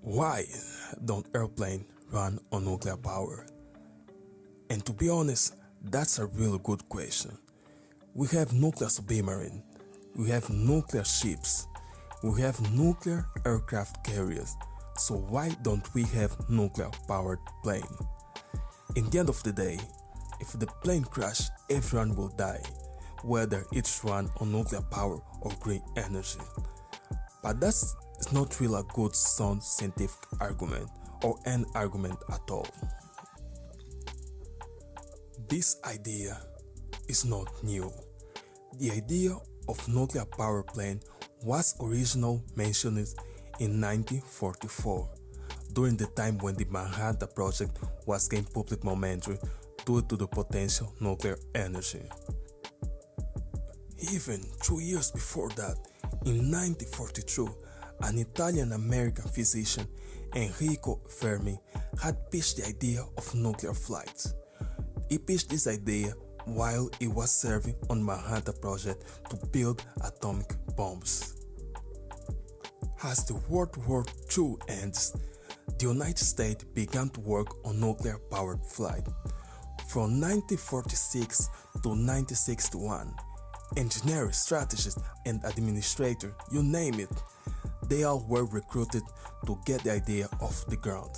Why don't airplanes run on nuclear power? And to be honest, that's a really good question. We have nuclear submarines, we have nuclear ships, we have nuclear aircraft carriers, so why don't we have nuclear powered plane? In the end of the day, if the plane crashes, everyone will die, whether it's run on nuclear power or green energy. But that's not really a good sound scientific argument or an argument at all. This idea is not new. The idea of nuclear power plant was originally mentioned in 1944, during the time when the Manhattan Project was gaining public momentum due to the potential nuclear energy. Even 2 years before that, in 1942, an Italian-American physician, Enrico Fermi, had pitched the idea of nuclear flights. He pitched this idea while he was serving on Manhattan Project to build atomic bombs. As the World War II ends, the United States began to work on nuclear-powered flight. From 1946 to 1961, engineers, strategists, and administrators, you name it, they all were recruited to get the idea off the ground.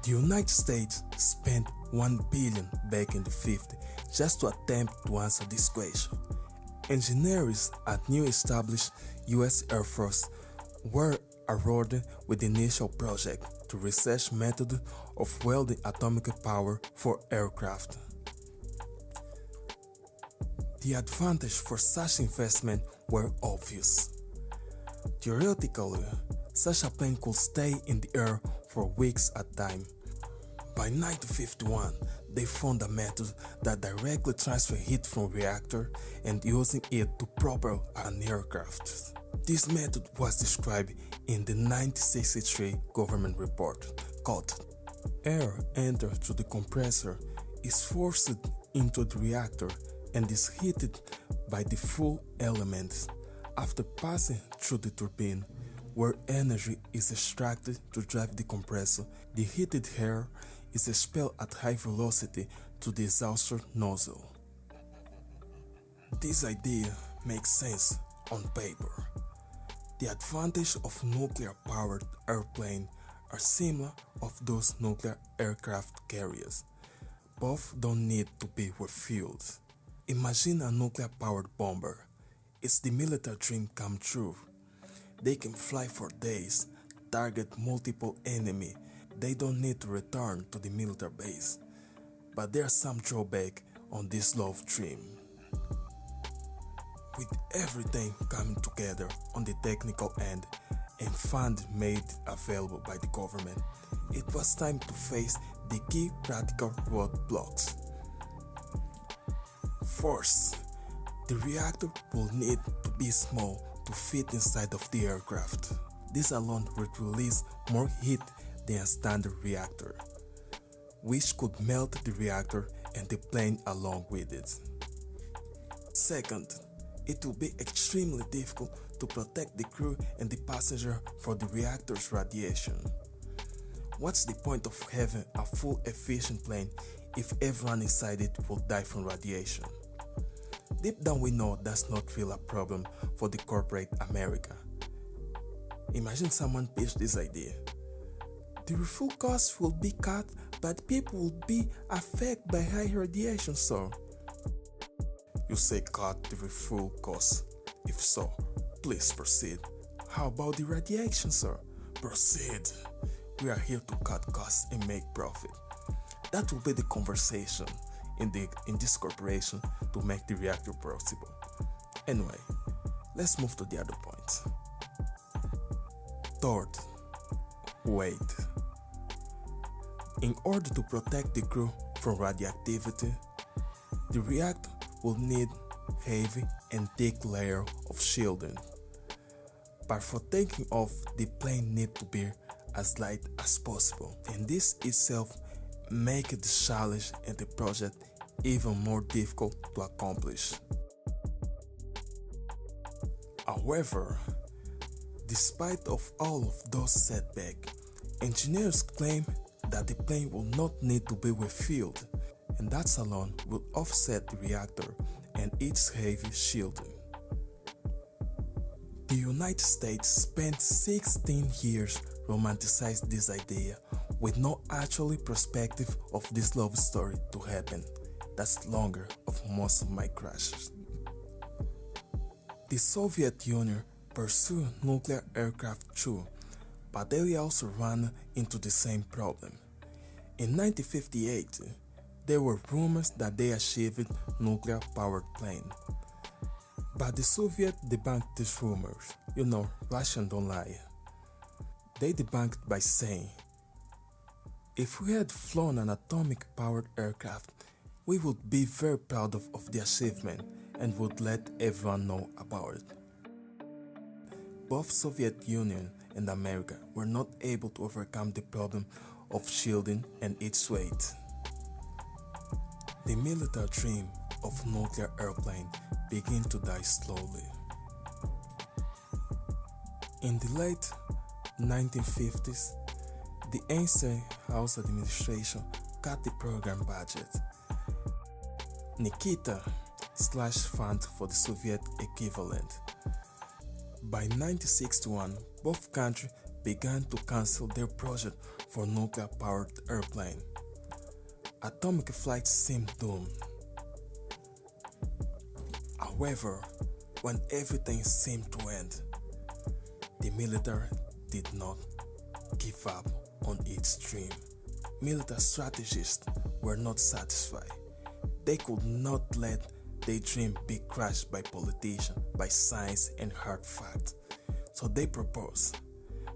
The United States spent $1 billion back in the 50s just to attempt to answer this question. Engineers at new established US Air Force were awarded with the initial project to research methods of welding atomic power for aircraft. The advantages for such investment were obvious. Theoretically, such a plane could stay in the air for weeks at a time. By 1951, they found a method that directly transferred heat from reactor and using it to propel an aircraft. This method was described in the 1963 government report called "Air enters through the compressor, is forced into the reactor and is heated by the fuel elements after passing through the turbine, where energy is extracted to drive the compressor. The heated air is expelled at high velocity to the exhaust nozzle." This idea makes sense on paper. The advantages of nuclear-powered airplanes are similar of those nuclear aircraft carriers. Both don't need to be refueled. Imagine a nuclear-powered bomber. It's the military dream come true. They can fly for days, target multiple enemies. They don't need to return to the military base. But there's some drawback on this love dream. With everything coming together on the technical end and funds made available by the government, it was time to face the key practical roadblocks. First, the reactor will need to be small to fit inside of the aircraft. This alone would release more heat than a standard reactor, which could melt the reactor and the plane along with it. Second, it will be extremely difficult to protect the crew and the passenger from the reactor's radiation. What's the point of having a full efficient plane if everyone inside it will die from radiation? Deep down we know that's not really a problem for the corporate America. Imagine someone pitched this idea. The refuel costs will be cut, but people will be affected by high radiation, sir. You say cut the refuel costs. If so, please proceed. How about the radiation, sir? Proceed. We are here to cut costs and make profit. That will be the conversation in this corporation to make the reactor possible. Anyway, let's move to the other point. Third, weight. In order to protect the crew from radioactivity, the reactor will need heavy and thick layer of shielding. But for taking off, the plane needs to be as light as possible, and this itself makes the challenge and the project even more difficult to accomplish. However, Despite of all of those setbacks, engineers claim that the plane will not need to be refueled, and that alone will offset the reactor and its heavy shielding. The United States spent 16 years romanticizing this idea with no actual perspective of this love story to happen. That's longer of most of my crashes. The Soviet Union pursued nuclear aircraft too, but they also ran into the same problem. In 1958, there were rumors that they achieved nuclear-powered plane. But the Soviets debunked these rumors. Russians don't lie. They debunked by saying, if we had flown an atomic-powered aircraft, we would be very proud of the achievement and would let everyone know about it. Both Soviet Union and America were not able to overcome the problem of shielding and its weight. The military dream of nuclear airplane began to die slowly. In the late 1950s, the Eisenhower administration cut the program budget. Nikita slashed funds for the Soviet equivalent. By 1961, both countries began to cancel their project for nuclear-powered airplane. Atomic flight seemed doomed. However, when everything seemed to end, the military did not give up on its dream. Military strategists were not satisfied. They could not let their dream be crushed by politicians, by science and hard facts. So they proposed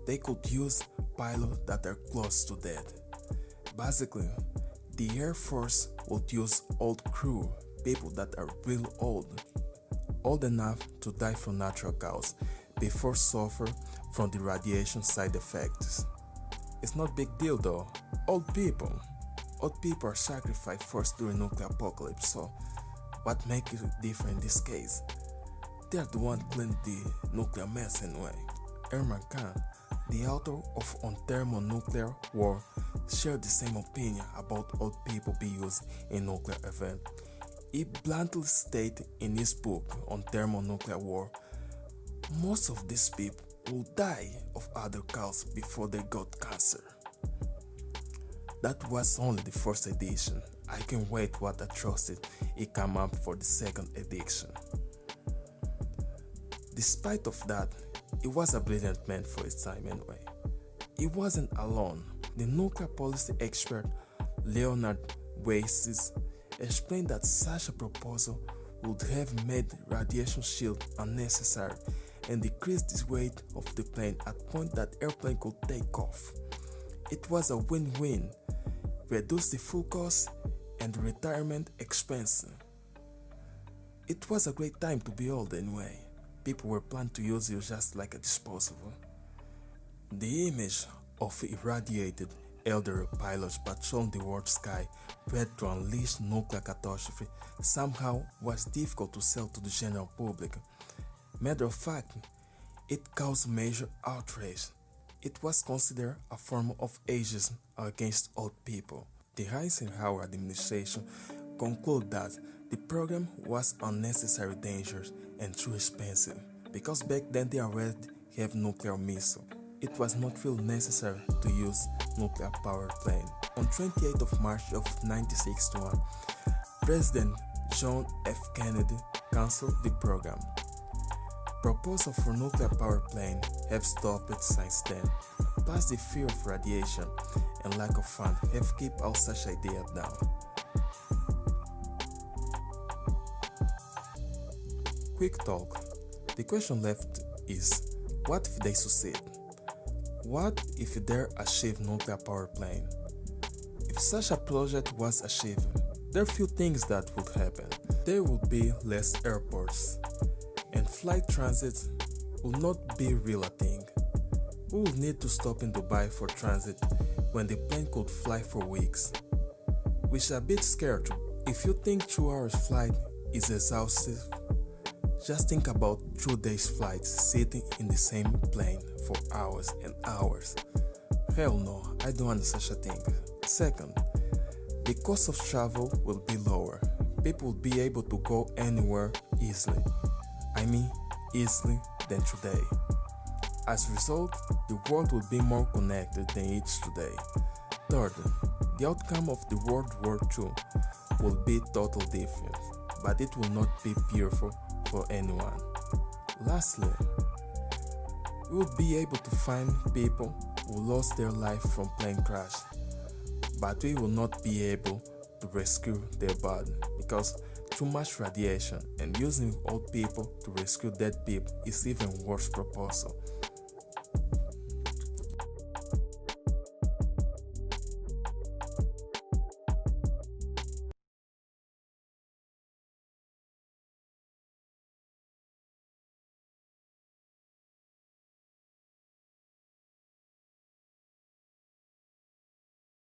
they could use pilots that are close to death. Basically, the Air Force would use old crew, people that are real old enough to die from natural causes before suffer from the radiation side effects. It's not a big deal though. Old people are sacrificed first during nuclear apocalypse, so what makes it different in this case? They are the one cleaning the nuclear mess anyway. Herman Kahn, the author of On Thermonuclear War, shared the same opinion about old people being used in nuclear events. He bluntly stated in his book On Thermonuclear War, most of these people will die of other causes before they got cancer. That was only the first edition. I can't wait what atrocity it came up for the second edition. Despite of that, he was a brilliant man for his time anyway. He wasn't alone. The nuclear policy expert Leonard Weiss explained that such a proposal would have made radiation shield unnecessary and decreased the weight of the plane at point that airplane could take off. It was a win-win, reduce the full cost and the retirement expense. It was a great time to be old anyway. People were planning to use you just like a disposable. The image of irradiated elderly pilots patrolling the world sky ready to unleash nuclear catastrophe somehow was difficult to sell to the general public. Matter of fact, it caused major outrage. It was considered a form of ageism against old people. The Eisenhower administration concluded that the program was unnecessary dangerous and too expensive because back then they already have nuclear missiles. It was not really necessary to use nuclear powered plane. On 28th of March of 1961, President John F. Kennedy canceled the program. Proposals for nuclear powered plane have stopped since then. Plus the fear of radiation and lack of funds have kept all such ideas down. Quick talk. The question left is, what if they succeed? What if they achieve nuclear power plane? If such a project was achieved, there are few things that would happen. There would be less airports, and flight transit will not be real a thing. We will need to stop in Dubai for transit when the plane could fly for weeks. Which is a bit scary. If you think 2 hours flight is exhaustive, Just think about 2 days flight sitting in the same plane for hours and hours. Hell no, I don't want such a thing. Second, the cost of travel will be lower. People will be able to go anywhere easily. I mean, easily than today. As a result, the world will be more connected than it is today. Third, the outcome of the World War II will be totally different, but it will not be beautiful for anyone. Lastly, we will be able to find people who lost their life from plane crash, but we will not be able to rescue their body because too much radiation and using old people to rescue dead people is even worse proposal.